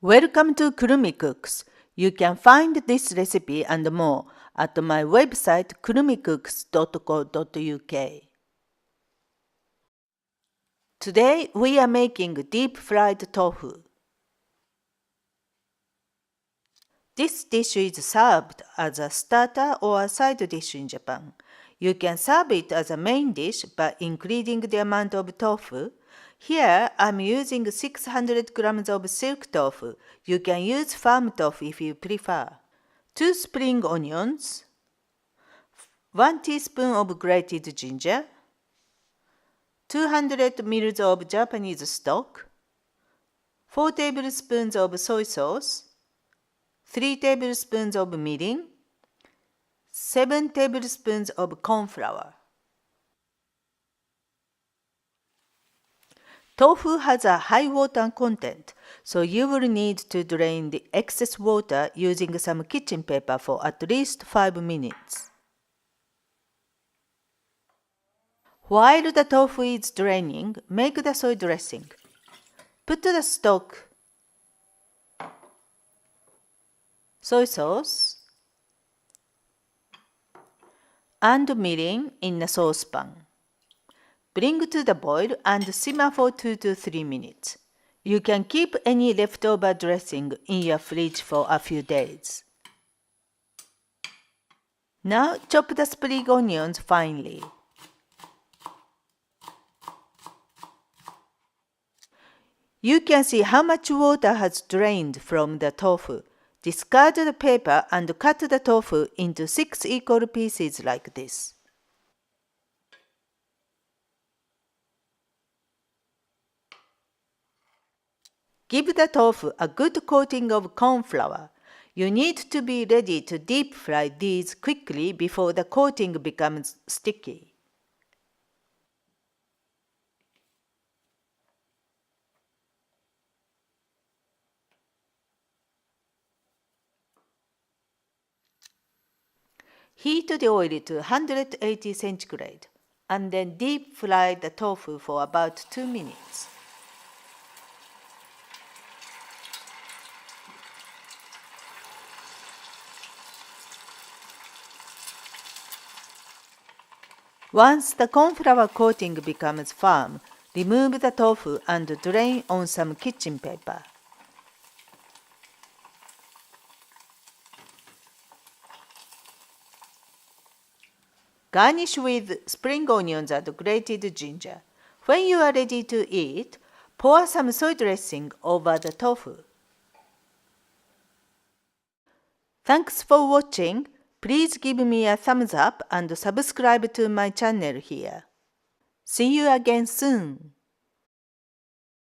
Welcome to kurumicooks. You can find this recipe and more at my website kurumicooks.co.uk. Today we are making deep fried tofu. This dish is served as a starter or a side dish in Japan. You can serve it as a main dish by increasing the amount of tofu. Here I'm using 600 grams of silk tofu. You can use farm tofu if you prefer. 2 spring onions, 1 teaspoon of grated ginger, 200 ml of Japanese stock, 4 tablespoons of soy sauce, 3 tablespoons of mirin, 7 tablespoons of corn flour. Tofu has a high water content, so you will need to drain the excess water using some kitchen paper for at least 5 minutes. While the tofu is draining, make the soy dressing. Put the stock, soy sauce, and mirin in a saucepan. Bring to the boil and simmer for 2 to 3 minutes. You can keep any leftover dressing in your fridge for a few days. Now chop the spring onions finely. You can see how much water has drained from the tofu. Discard the paper and cut the tofu into 6 equal pieces like this. Give the tofu a good coating of corn flour. You need to be ready to deep fry these quickly before the coating becomes sticky. Heat the oil to 180 centigrade and then deep fry the tofu for about 2 minutes. Once the corn flour coating becomes firm, remove the tofu and drain on some kitchen paper. Garnish with spring onions and grated ginger. When you are ready to eat, pour some soy dressing over the tofu. Thanks for watching. Please give me a thumbs up and subscribe to my channel here. See you again soon.